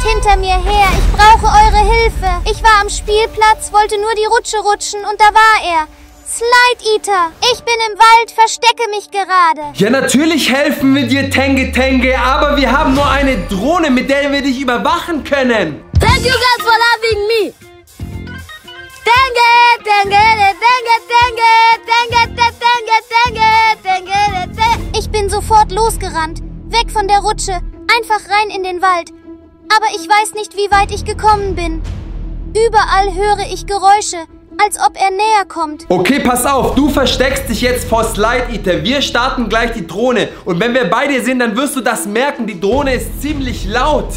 hinter mir her. Ich brauche eure Hilfe. Ich war am Spielplatz, wollte nur die Rutsche rutschen und da war er. Slide Eater, ich bin im Wald, verstecke mich gerade. Ja, natürlich helfen wir dir, Tenge Tenge, aber wir haben nur eine Drohne, mit der wir dich überwachen können. Thank you guys for loving me. Tenge, Tenge, Tenge, Tenge, Tenge, Tenge, Tenge, Tenge, Tenge. Ich bin sofort losgerannt, weg von der Rutsche, einfach rein in den Wald. Aber ich weiß nicht, wie weit ich gekommen bin. Überall höre ich Geräusche, als ob er näher kommt. Okay, pass auf, du versteckst dich jetzt vor Slide Eater. Wir starten gleich die Drohne. Und wenn wir bei dir sind, dann wirst du das merken. Die Drohne ist ziemlich laut.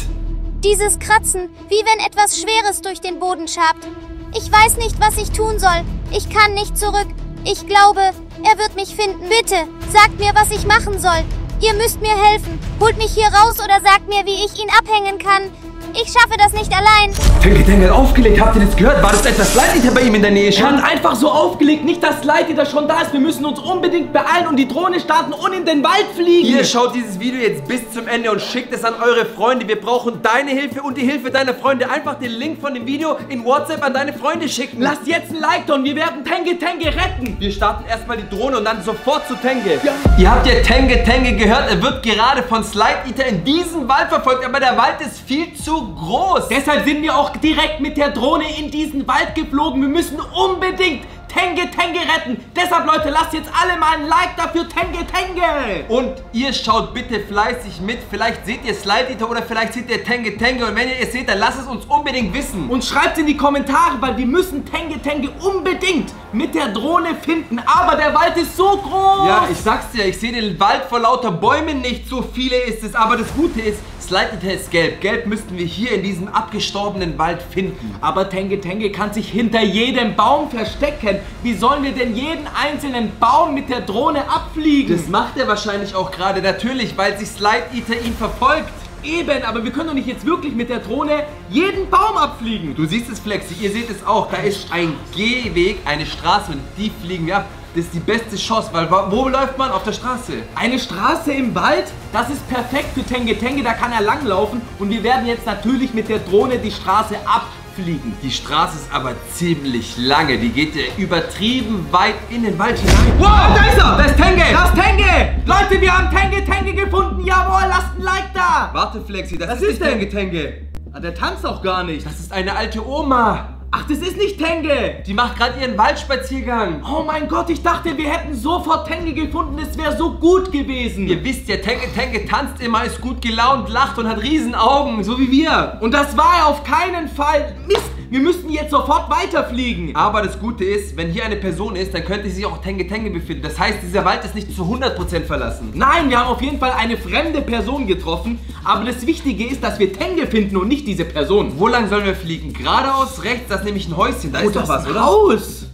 Dieses Kratzen, wie wenn etwas Schweres durch den Boden schabt. Ich weiß nicht, was ich tun soll. Ich kann nicht zurück. Ich glaube, er wird mich finden. Bitte, sagt mir, was ich machen soll. Ihr müsst mir helfen. Holt mich hier raus oder sagt mir, wie ich ihn abhängen kann. Ich schaffe das nicht allein. Tenge Tenge hat aufgelegt. Habt ihr das gehört? War das etwas Slide Eater bei ihm in der Nähe schon? Er hat einfach so aufgelegt. Nicht, dass Slide Eater schon da ist. Wir müssen uns unbedingt beeilen und die Drohne starten und in den Wald fliegen. Ihr schaut dieses Video jetzt bis zum Ende und schickt es an eure Freunde. Wir brauchen deine Hilfe und die Hilfe deiner Freunde. Einfach den Link von dem Video in WhatsApp an deine Freunde schicken. Lasst jetzt ein Like da und wir werden Tenge Tenge retten. Wir starten erstmal die Drohne und dann sofort zu Tenge. Ja. Ihr habt ja Tenge Tenge gehört. Er wird gerade von Slide Eater in diesen Wald verfolgt, aber der Wald ist viel zu groß. Deshalb sind wir auch direkt mit der Drohne in diesen Wald geflogen. Wir müssen unbedingt Tenge Tenge retten. Deshalb, Leute, lasst jetzt alle mal ein Like dafür, Tenge Tenge. Und ihr schaut bitte fleißig mit. Vielleicht seht ihr Slide Eater oder vielleicht seht ihr Tenge Tenge. Und wenn ihr es seht, dann lasst es uns unbedingt wissen. Und schreibt in die Kommentare, weil wir müssen Tenge Tenge unbedingt mit der Drohne finden. Aber der Wald ist so groß. Ja, ich sag's dir, ich sehe den Wald vor lauter Bäumen nicht. So viele ist es. Aber das Gute ist, Slide Eater ist gelb. Gelb müssten wir hier in diesem abgestorbenen Wald finden. Aber Tenge Tenge kann sich hinter jedem Baum verstecken. Wie sollen wir denn jeden einzelnen Baum mit der Drohne abfliegen? Das macht er wahrscheinlich auch gerade. Natürlich, weil sich Slide Eater ihn verfolgt. Eben, aber wir können doch nicht jetzt wirklich mit der Drohne jeden Baum abfliegen. Du siehst es, Flexi, ihr seht es auch. Da ist ein Gehweg, eine Straße und die fliegen wir ab. Das ist die beste Chance, weil wo läuft man? Auf der Straße. Eine Straße im Wald? Das ist perfekt für Tenge Tenge, da kann er langlaufen. Und wir werden jetzt natürlich mit der Drohne die Straße abfliegen. Die Straße ist aber ziemlich lange. Die geht ja übertrieben weit in den Wald hinein. Wow, da ist er! Da ist Tenge! Da ist Tenge! Leute, wir haben Tenge Tenge gefunden! Jawohl, lasst ein Like da! Warte, Flexi, das Was ist ist nicht denn? Tenge Tenge. Ah, der tanzt auch gar nicht. Das ist eine alte Oma. Ach, das ist nicht Tenge! Die macht gerade ihren Waldspaziergang. Oh mein Gott, ich dachte, wir hätten sofort Tenge gefunden. Es wäre so gut gewesen. Ihr wisst ja, Tenge Tenge tanzt immer, ist gut gelaunt, lacht und hat riesen Augen, so wie wir. Und das war er auf keinen Fall. Mist, wir müssten jetzt sofort weiterfliegen. Aber das Gute ist, wenn hier eine Person ist, dann könnte sich auch Tenge Tenge befinden. Das heißt, dieser Wald ist nicht zu 100% verlassen. Nein, wir haben auf jeden Fall eine fremde Person getroffen. Aber das Wichtige ist, dass wir Tenge finden und nicht diese Person. Wo lang sollen wir fliegen? Geradeaus, rechts, das ist nämlich ein Häuschen. Da ist doch was, oder? Haus.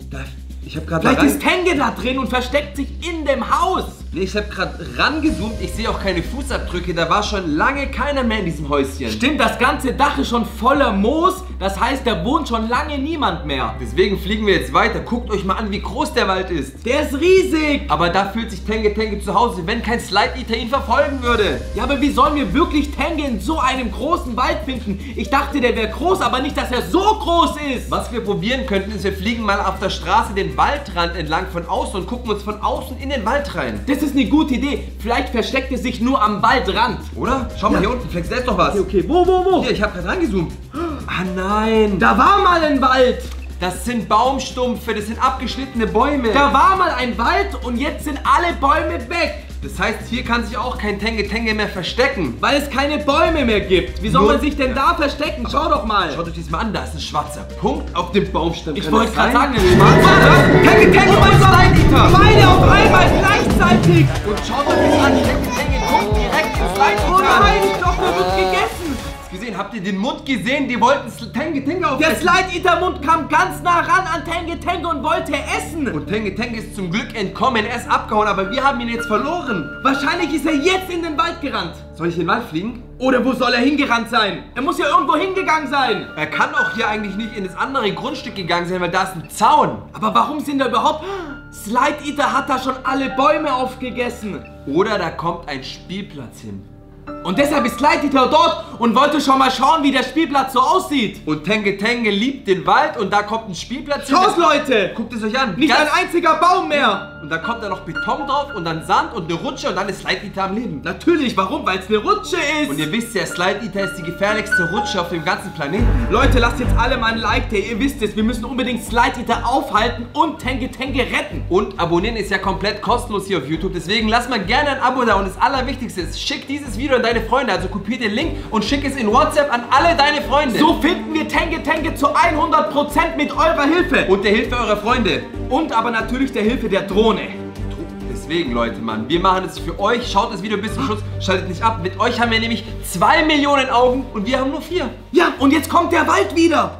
Ich habe gerade Vielleicht ist Tenge da drin und versteckt sich in dem Haus. Nee, ich habe gerade rangezoomt. Ich sehe auch keine Fußabdrücke. Da war schon lange keiner mehr in diesem Häuschen. Stimmt, das ganze Dach ist schon voller Moos. Das heißt, da wohnt schon lange niemand mehr. Deswegen fliegen wir jetzt weiter. Guckt euch mal an, wie groß der Wald ist. Der ist riesig. Aber da fühlt sich Tenge Tenge zu Hause, wenn kein Slide Eater ihn verfolgen würde. Ja, aber wie sollen wir wirklich Tenge in so einem großen Wald finden? Ich dachte, der wäre groß, aber nicht, dass er so groß ist. Was wir probieren könnten, ist, wir fliegen mal auf der Straße den Waldrand entlang von außen und gucken uns von außen in den Wald rein. Das ist eine gute Idee. Vielleicht versteckt es sich nur am Waldrand. Oder? Schau mal hier unten, Flex, da ist doch was. Okay, wo? Hier, ich habe gerade rangezoomt. Ah nein. Da war mal ein Wald. Das sind Baumstumpfe, das sind abgeschnittene Bäume. Da war mal ein Wald und jetzt sind alle Bäume weg. Das heißt, hier kann sich auch kein Tenge Tenge mehr verstecken. Weil es keine Bäume mehr gibt. Wie soll man sich denn da verstecken? Schau doch mal. Schaut euch das mal an, da ist ein schwarzer Punkt auf dem Baumstamm. Ich wollte gerade sagen, ein schwarzer. Tenge Tenge, mein Slide-Eater. Beide auf einmal gleichzeitig. Und schaut euch das an, Tenge Tenge guckt direkt ins Slide-Eater. Oh nein, ich glaube, der wird gegessen. Gesehen, habt ihr den Mund gesehen? Die wollten Tenge Tenge aufessen. Der Slide-Eater-Mund kam ganz nah ran an Tenge Tenge und wollte essen. Und Tenge Tenge ist zum Glück entkommen. Er ist abgehauen, aber wir haben ihn jetzt verloren. Wahrscheinlich ist er jetzt in den Wald gerannt. Soll ich in den Wald fliegen? Oder wo soll er hingerannt sein? Er muss ja irgendwo hingegangen sein. Er kann auch hier eigentlich nicht in das andere Grundstück gegangen sein, weil da ist ein Zaun. Aber warum sind da überhaupt... Slide-Eater hat da schon alle Bäume aufgegessen. Oder da kommt ein Spielplatz hin. Und deshalb ist Slide Eater dort und wollte schon mal schauen, wie der Spielplatz so aussieht. Und Tenge Tenge liebt den Wald und da kommt ein Spielplatz hin. Schaut, Leute! Guckt es euch an. Nicht ein einziger Baum mehr! Und da kommt da noch Beton drauf und dann Sand und eine Rutsche und dann ist Slide Eater am Leben. Natürlich, warum? Weil es eine Rutsche ist! Und ihr wisst ja, Slide Eater ist die gefährlichste Rutsche auf dem ganzen Planeten. Leute, lasst jetzt alle mal ein Like da, ihr wisst es, wir müssen unbedingt Slide Eater aufhalten und Tenge Tenge retten. Und abonnieren ist ja komplett kostenlos hier auf YouTube, deswegen lasst mal gerne ein Abo da und das Allerwichtigste ist, schick dieses Video an deine Freunde, also kopier den Link und schick es in WhatsApp an alle deine Freunde. So finden wir Tenge Tenge zu 100% mit eurer Hilfe. Und der Hilfe eurer Freunde. Und aber natürlich der Hilfe der Drohne. Deswegen, Leute, Mann, wir machen es für euch. Schaut das Video bis zum Schluss, schaltet nicht ab. Mit euch haben wir nämlich 2 Millionen Augen und wir haben nur 4. Ja, und jetzt kommt der Wald wieder.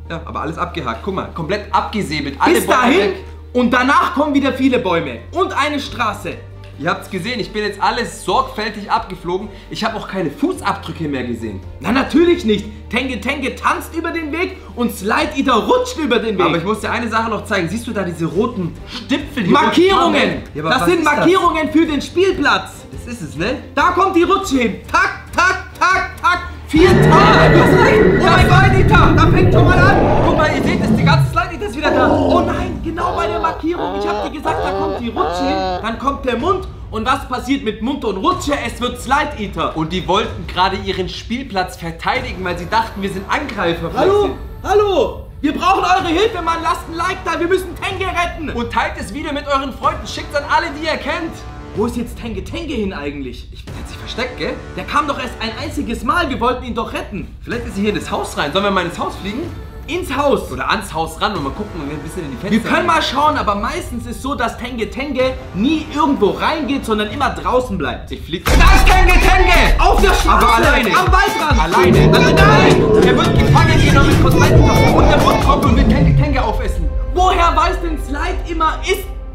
Ja, aber alles abgehakt. Guck mal, komplett abgesäbelt. Alle Bis Bäume dahin weg. und danach kommen wieder viele Bäume und eine Straße. Ihr habt es gesehen, ich bin jetzt alles sorgfältig abgeflogen. Ich habe auch keine Fußabdrücke mehr gesehen. Na, natürlich nicht. Tenge Tenge tanzt über den Weg und Slide Eater rutscht über den Weg. Aber ich muss dir eine Sache noch zeigen. Siehst du da diese roten Stipfel? Die Markierungen! Ja, aber das was sind ist Markierungen für den Spielplatz. Das ist es, ne? Da kommt die Rutsche hin. Tak, tak, tak, tak. 4 Tage. Oh mein Gott, Eater. Da fängt schon mal an. Guck mal, ihr seht es, die ganze Slide Eater ist wieder da. Oh nein, genau bei der Markierung. Ich hab dir gesagt, da kommt die Rutsche hin. Dann kommt der Mund. Und was passiert mit Mund und Rutsche? Es wird Slide Eater. Und die wollten gerade ihren Spielplatz verteidigen, weil sie dachten, wir sind Angreifer. Hallo, hallo. Wir brauchen eure Hilfe, Mann. Lasst ein Like da. Wir müssen Tenge retten. Und teilt das Video mit euren Freunden. Schickt an alle, die ihr kennt. Wo ist jetzt Tenge Tenge hin eigentlich? Der hat sich versteckt, gell? Der kam doch erst ein einziges Mal. Wir wollten ihn doch retten. Vielleicht ist er hier in das Haus rein. Sollen wir mal ins Haus fliegen? Ins Haus. Oder ans Haus ran und mal gucken und ein bisschen in die Fenster. Wir können mal schauen, aber meistens ist so, dass Tenge Tenge nie irgendwo reingeht, sondern immer draußen bleibt. Ich flieg. Da ist Tenge Tenge! Auf der Straße! Aber alleine! Am Waldrand! Alleine! Nein! Er wird gefangen genommen von Slide Eater und der Mund kommt und will Tenge Tenge aufessen. Woher weiß denn Slide immer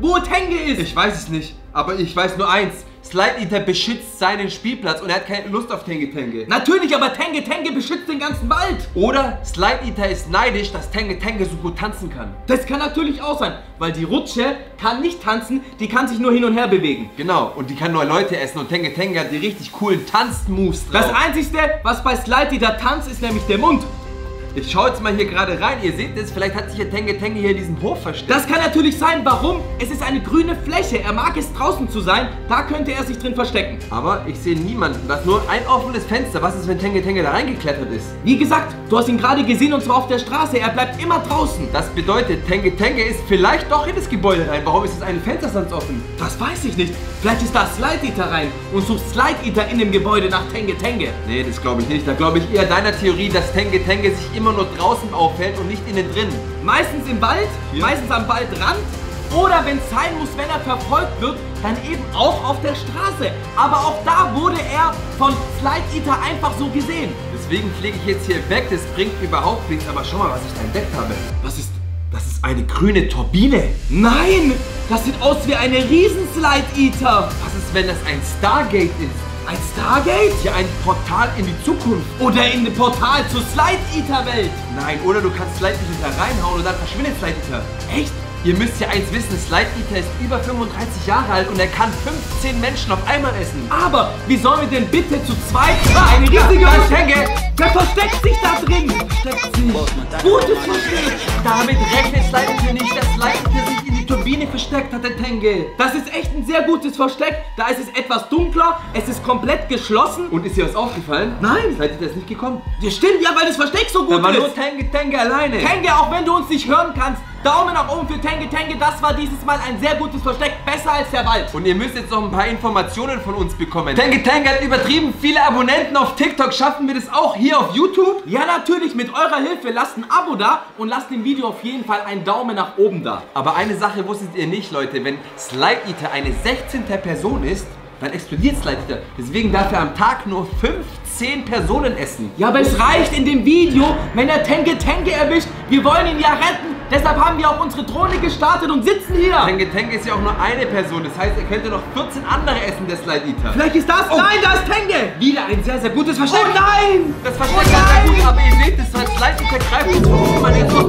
wo Tenge ist? Ich weiß es nicht, aber ich weiß nur eins. Slide Eater beschützt seinen Spielplatz und er hat keine Lust auf Tenge Tenge. Natürlich, aber Tenge Tenge beschützt den ganzen Wald. Oder Slide Eater ist neidisch, dass Tenge Tenge so gut tanzen kann. Das kann natürlich auch sein, weil die Rutsche kann nicht tanzen, die kann sich nur hin und her bewegen. Genau, und die kann nur Leute essen und Tenge Tenge hat die richtig coolen Tanzmoves drauf. Das Einzige, was bei Slide Eater tanzt, ist nämlich der Mund. Ich schaue jetzt mal hier gerade rein, ihr seht es, vielleicht hat sich hier Tenge Tenge hier in diesem Hof versteckt. Das kann natürlich sein, warum? Es ist eine grüne Fläche, er mag es draußen zu sein, da könnte er sich drin verstecken. Aber ich sehe niemanden, da ist nur ein offenes Fenster. Was ist, wenn Tenge Tenge da reingeklettert ist? Wie gesagt, du hast ihn gerade gesehen und zwar auf der Straße, er bleibt immer draußen. Das bedeutet, Tenge Tenge ist vielleicht doch in das Gebäude rein. Warum ist das eine Fenster sonst offen? Das weiß ich nicht. Vielleicht ist da Slide Eater rein und sucht Slide Eater in dem Gebäude nach Tenge Tenge. Nee, das glaube ich nicht. Da glaube ich eher deiner Theorie, dass Tenge Tenge sich immer nur draußen aufhält und nicht innen drin. Meistens im Wald, meistens am Waldrand oder wenn es sein muss, wenn er verfolgt wird, dann eben auch auf der Straße. Aber auch da wurde er von Slide Eater einfach so gesehen. Deswegen fliege ich jetzt hier weg, das bringt überhaupt nichts. Aber schau mal, was ich da entdeckt habe. Was ist? Das ist eine grüne Turbine. Nein, das sieht aus wie eine Riesen-Slide Eater. Was ist, wenn das ein Stargate ist? Ein Stargate? Ja, ein Portal in die Zukunft. Oder in ein Portal zur Slide Eater Welt. Nein, oder du kannst Slide Eater reinhauen und dann verschwindet Slide Eater. Echt? Ihr müsst ja eins wissen, Slide Eater ist über 35 Jahre alt und er kann 15 Menschen auf einmal essen. Aber wie sollen wir denn bitte zu zweit eine riesige Tenge? Der versteckt sich da drin. Versteckt sich. Gutes Versteck. Damit rechnet Slide Eater nicht, dass Slide Eater sich in die Turbine versteckt hat, der Tenge. Das ist echt ein sehr gutes Versteck. Da ist es etwas dunkler, es ist komplett geschlossen. Und ist dir was aufgefallen? Nein. Slide Eater ist nicht gekommen. Das stimmt, ja, weil das Versteck so gut Da war ist. nur Tenge alleine. Tenge, auch wenn du uns nicht hören kannst, Daumen nach oben für Tenge. Das war dieses Mal ein sehr gutes Versteck, besser als der Wald. Und ihr müsst jetzt noch ein paar Informationen von uns bekommen. Tenge hat übertrieben viele Abonnenten auf TikTok. Schaffen wir das auch hier auf YouTube? Ja, natürlich, mit eurer Hilfe. Lasst ein Abo da und lasst dem Video auf jeden Fall einen Daumen nach oben da. Aber eine Sache wusstet ihr nicht, Leute. Wenn Slide Eater eine 16. Person ist, dann explodiert Slide Eater. Deswegen darf er am Tag nur 15 Personen essen. Ja, aber es reicht in dem Video, wenn er Tenge erwischt. Wir wollen ihn ja retten. Deshalb haben wir auch unsere Drohne gestartet und sitzen hier. Tenge ist ja auch nur eine Person. Das heißt, er könnte noch 14 andere essen, der Slide Eater. Vielleicht ist das... Nein, da ist Tenge. Wieder ein sehr, sehr gutes Versteck. Oh nein. Das Versteck ist sehr gut, aber ihr seht, das Slide Eater greift uns warum man jetzt noch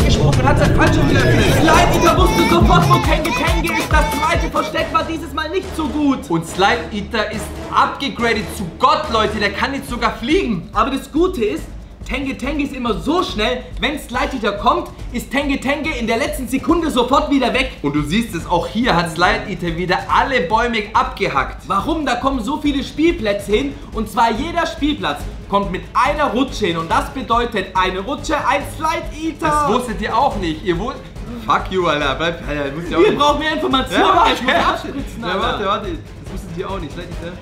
gesprungen und hat sein Fall schon wieder öffnet. Slide Eater wusste sofort, wo Tenge ist. Das zweite Versteck war dieses Mal nicht so gut. Und Slide Eater ist abgegradet zu Gott, Leute. Der kann jetzt sogar fliegen. Aber das Gute ist, Tenge ist immer so schnell, wenn Slide Eater kommt, ist Tenge in der letzten Sekunde sofort wieder weg. Und du siehst es, auch hier hat Slide Eater wieder alle Bäume abgehackt. Warum? Da kommen so viele Spielplätze hin und zwar jeder Spielplatz kommt mit einer Rutsche hin und das bedeutet eine Rutsche, ein Slide Eater. Das wusstet ihr auch nicht. Ihr wusstet... Fuck you, Alter. Bleib, Alter. Wir brauchen mehr Informationen. Ja, ich muss abspritzen, Alter. Warte. Das wusstet ihr auch nicht. Slide Eater.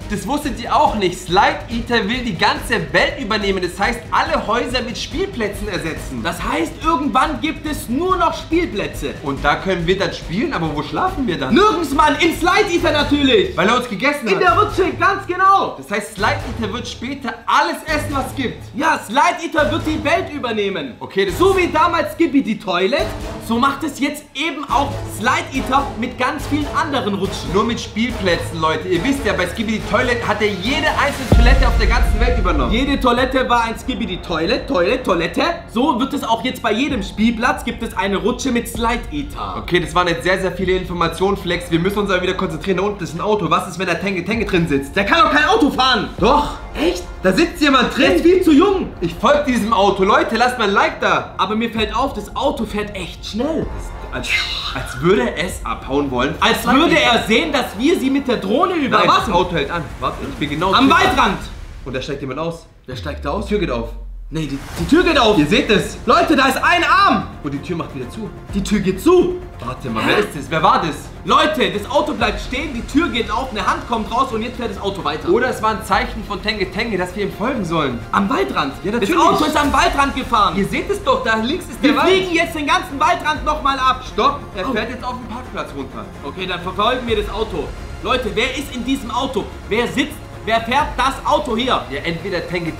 Das wusstet ihr auch nicht. Slide Eater will die ganze Welt übernehmen. Das heißt, alle Häuser mit Spielplätzen ersetzen. Das heißt, irgendwann gibt es nur noch Spielplätze. Und da können wir dann spielen, aber wo schlafen wir dann? Nirgends, Mann. Im Slide Eater natürlich. Weil er uns gegessen hat. In der Rutsche, ganz genau. Das heißt, Slide Eater wird später alles essen, was es gibt. Ja, Slide Eater wird die Welt übernehmen. Okay, das so wie damals Skibidi Toilet, so macht es jetzt eben auch Slide Eater mit ganz vielen anderen Rutschen. Nur mit Spielplätzen, Leute. Ihr wisst ja, bei Skibidi Toilet hat er jede einzelne Toilette auf der ganzen Welt übernommen. Jede Toilette war ein Skibidi Toilette. So wird es auch jetzt bei jedem Spielplatz, gibt es eine Rutsche mit Slide Eater. Okay, das waren jetzt sehr, sehr viele Informationen, Flex. Wir müssen uns aber wieder konzentrieren. Da unten ist ein Auto. Was ist, wenn da Tenge drin sitzt? Der kann doch kein Auto fahren. Doch. Echt? Da sitzt jemand drin. Der ist viel zu jung. Ich folge diesem Auto. Leute, lasst mal ein Like da. Aber mir fällt auf, das Auto fährt echt schnell. Als würde es abhauen wollen. Als würde er sehen, dass wir sie mit der Drohne überwachen. Nein, das Auto hält an. Warte, ich bin genau am Waldrand. Und da steigt jemand aus. Wer steigt aus? Die Tür geht auf. Nee, die Tür geht auf. Ihr seht es. Leute, da ist ein Arm. Und die Tür macht wieder zu. Die Tür geht zu. Warte mal, wer ist das? Wer war das? Leute, das Auto bleibt stehen, die Tür geht auf, eine Hand kommt raus und jetzt fährt das Auto weiter. Oder es war ein Zeichen von Tenge, dass wir ihm folgen sollen. Am Waldrand? Ja, natürlich. Das Auto ist am Waldrand gefahren. Ihr seht es doch, da links ist der Wald. Wir fliegen jetzt den ganzen Waldrand nochmal ab. Stopp, er fährt jetzt auf den Parkplatz runter. Okay, dann verfolgen wir das Auto. Leute, wer ist in diesem Auto? Wer sitzt? Wer fährt das Auto hier? Ja, entweder Tenge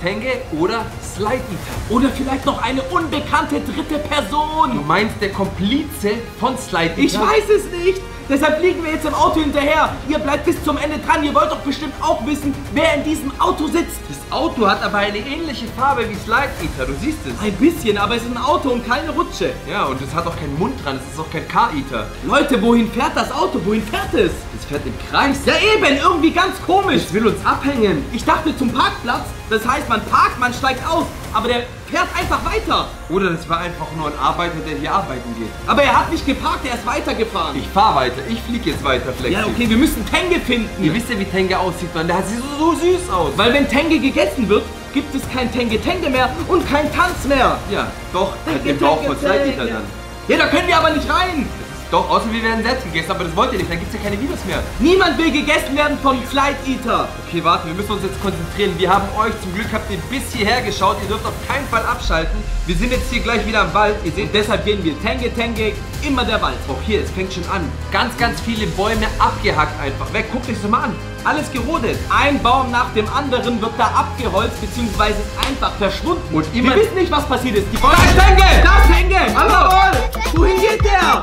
oder Slide Eater. Oder vielleicht noch eine unbekannte dritte Person. Du meinst der Komplize von Slide Eater? Ich weiß es nicht. Deshalb fliegen wir jetzt im Auto hinterher. Ihr bleibt bis zum Ende dran. Ihr wollt doch bestimmt auch wissen, wer in diesem Auto sitzt. Das Auto hat aber eine ähnliche Farbe wie Slide Eater. Du siehst es. Ein bisschen, aber es ist ein Auto und keine Rutsche. Ja, und es hat auch keinen Mund dran. Es ist auch kein Car Eater. Leute, wohin fährt das Auto? Wohin fährt es? Es fährt im Kreis. Ja eben, irgendwie ganz komisch. Es will uns abhängen. Ich dachte zum Parkplatz. Das heißt, man parkt, man steigt aus. Aber der fährt einfach weiter. Oder das war einfach nur ein Arbeiter, der hier arbeiten geht. Aber er hat nicht geparkt, er ist weitergefahren. Ich fahr weiter. Ich fliege jetzt weiter, Flexi. Ja, okay, wir müssen Tenge finden. Ihr wisst ja, wie Tenge aussieht, man. Der sieht so süß aus. Weil wenn Tenge gegessen wird, gibt es kein Tenge mehr und kein Tanz mehr. Ja, doch. Den Bauch von Slide Eater dann. Ja, da können wir aber nicht rein. Doch, außer wir werden selbst gegessen, aber das wollt ihr nicht, dann gibt es ja keine Videos mehr. Niemand will gegessen werden von Slide Eater. Okay, warte, wir müssen uns jetzt konzentrieren. Wir haben euch, zum Glück habt ihr bis hierher geschaut, ihr dürft auf keinen Fall abschalten. Wir sind jetzt hier gleich wieder am Wald, ihr seht. Und deshalb gehen wir Tenge, immer der Wald. Auch hier, es fängt schon an. Ganz, ganz viele Bäume abgehackt einfach. Weg, guckt euch das mal an. Alles gerodet. Ein Baum nach dem anderen wird da abgeholzt, beziehungsweise ist einfach verschwunden. Und immer wir wissen nicht, was passiert ist. Die Bäume... Da ist Tenge! Da ist Tenge! Hallo! Wohin geht der?